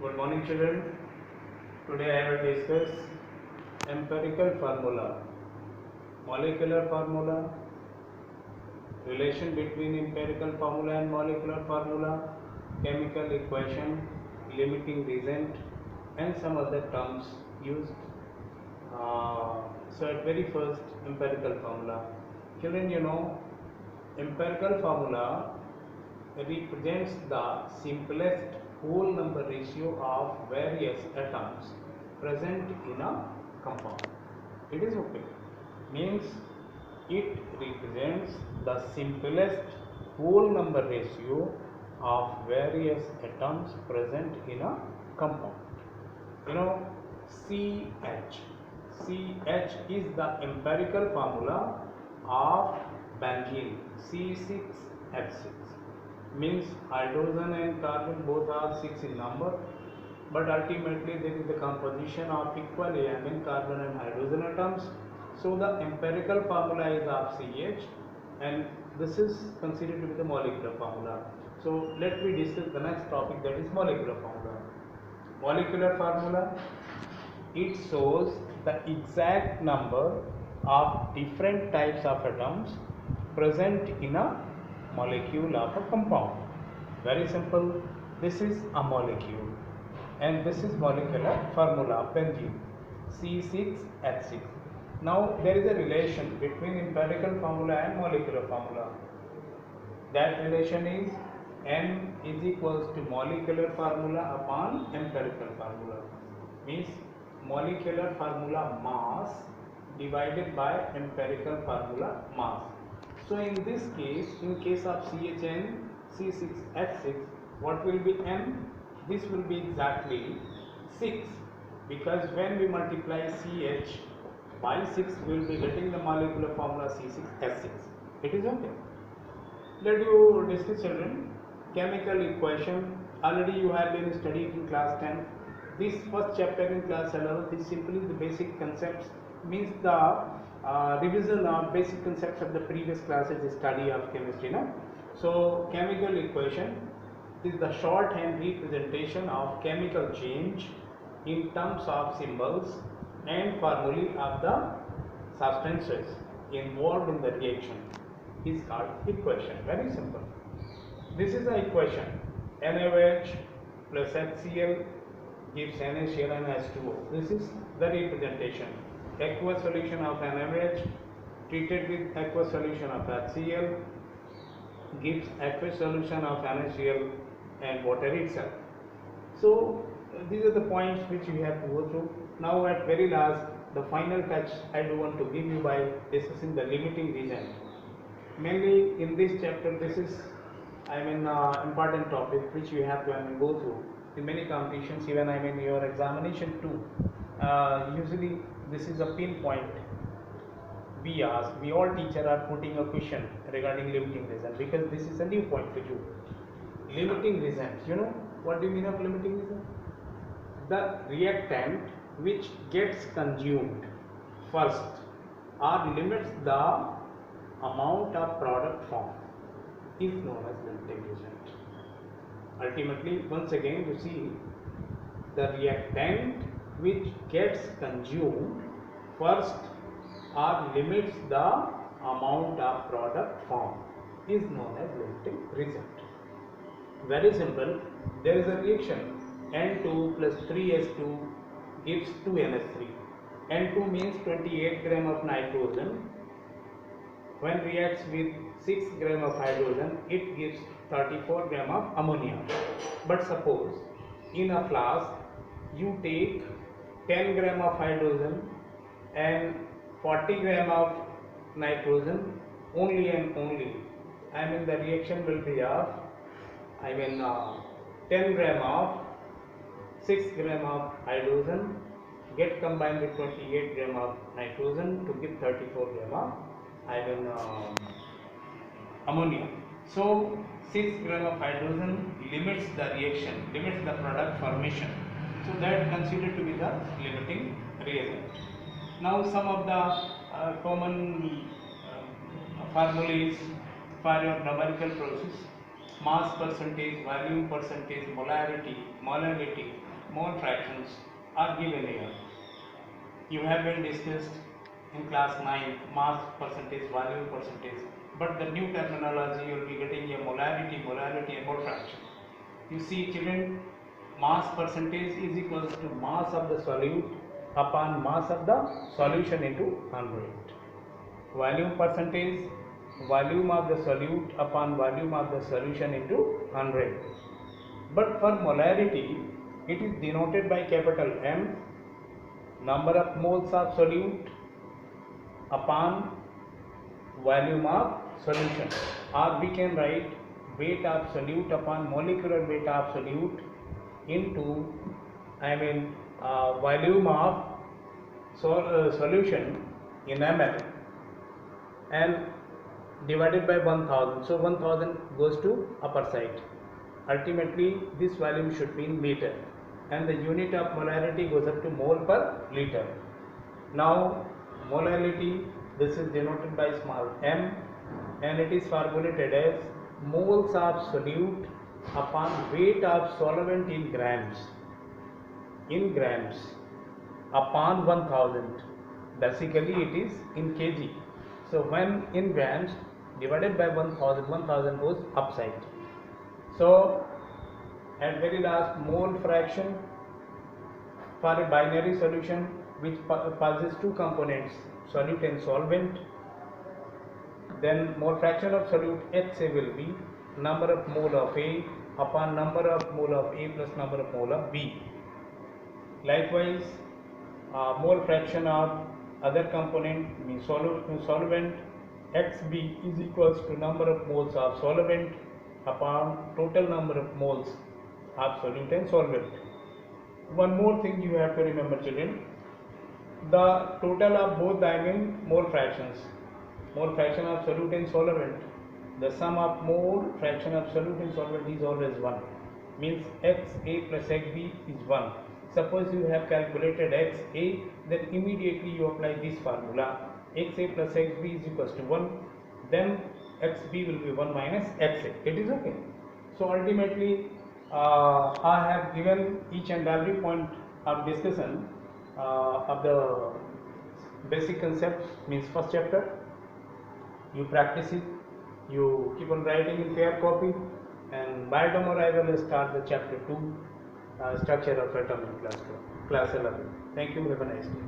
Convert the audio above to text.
Good morning, children. Today I will discuss empirical formula, molecular formula, relation between empirical formula and molecular formula, chemical equation, limiting reagent, and some other terms used. So at very first, empirical formula. Children, empirical formula represents the simplest whole number ratio of various atoms present in a compound. It is okay. Means it represents the simplest whole number ratio of various atoms present in a compound. CH. CH is the empirical formula of benzene, C6H6. Means hydrogen and carbon both are 6 in number, but ultimately there is the composition of equally carbon and hydrogen atoms. So the empirical formula is of CH, and this is considered to be the molecular formula. So let me discuss the next topic, that is molecular formula. Molecular formula, it shows the exact number of different types of atoms present in a molecule of a compound. Very simple. This is a molecule, and this is molecular formula of benzene, C6H6. Now there is a relation between empirical formula and molecular formula. That relation is M is equals to molecular formula upon empirical formula. Means molecular formula mass divided by empirical formula mass. So in this case, in case of CHN C6H6, what will be M? This will be exactly 6, because when we multiply CH by 6, we will be getting the molecular formula C6H6. It is okay. Let you discuss, children, chemical equation. Already you have been studying in class 10. This first chapter in class 11 is simply the basic concepts, means the revision of basic concepts of the previous classes study of chemistry. No? So chemical equation is the shorthand representation of chemical change in terms of symbols and formulae of the substances involved in the reaction is called equation. Very simple. This is the equation. NaOH plus HCl gives NaCl and H2O. This is the representation. Aqueous solution of NaOH treated with aqueous solution of HCl gives aqueous solution of NaCl and water itself. So these are the points which you have to go through. Now at very last, the final touch I do want to give you by discussing the limiting reagent. Mainly in this chapter, this is important topic which you have to go through in many competitions, even your examination too. Usually this is a pinpoint we ask. We all teacher are putting a question regarding limiting reagent, because this is a new point for you. Limiting reagent, what do you mean of limiting reagent? The reactant which gets consumed first or limits the amount of product formed is known as limiting reagent. Ultimately, once again, you see, the reactant which gets consumed first or limits the amount of product formed is known as limiting reagent. Very simple. There is a reaction. N2 plus 3H2 gives 2NH3. N2 means 28 gram of nitrogen. When reacts with 6 gram of hydrogen, it gives 34 gram of ammonia. But suppose in a flask you take 10 gram of hydrogen and 40 gram of nitrogen only and only. The reaction will be of 10 gram of 6 gram of hydrogen get combined with 28 gram of nitrogen to give 34 gram of ammonia. So 6 gram of hydrogen limits the reaction, limits the product formation. So that considered to be the limiting reagent. Now some of the common formulas for your numerical process. mass percentage, volume percentage, molality, mole fractions are given here. You have been discussed in class 9 mass percentage, volume percentage, but the new terminology you will be getting a molality and mole fraction. You see children, mass percentage is equals to mass of the solute upon mass of the solution into 100. Volume percentage, volume of the solute upon volume of the solution into 100. But for molarity, it is denoted by capital M, number of moles of solute upon volume of solution, or we can write weight of solute upon molecular weight of solute into volume of solution in ml and divided by 1000. So 1000 goes to upper side. Ultimately this volume should be in meter and the unit of molarity goes up to mole per liter. Now molality, this is denoted by small m and it is formulated as moles of solute upon weight of solvent in grams upon 1000. Basically it is in kg. So when in grams divided by 1000 goes upside. So at very last, mole fraction for a binary solution which possesses two components, solute and solvent, then mole fraction of solute HA will be number of mole of A upon number of mole of A plus number of mole of B. Likewise, mole fraction of other component means solvent XB is equals to number of moles of solvent upon total number of moles of solute and solvent. One more thing you have to remember, children, the total of both mole fractions, mole fraction of solute and solvent, the sum of mole fraction of solute and solvent is always 1, means XA plus XB is 1. Suppose you have calculated XA, then immediately you apply this formula, XA plus XB is equals to 1, then XB will be 1 minus XA. It is okay. So ultimately I have given each and every point of discussion of the basic concepts, means first chapter. You practice it, you keep on writing in fair copy, and by tomorrow I will start the chapter 2, structure of atom in class 11. Thank you, have a nice day.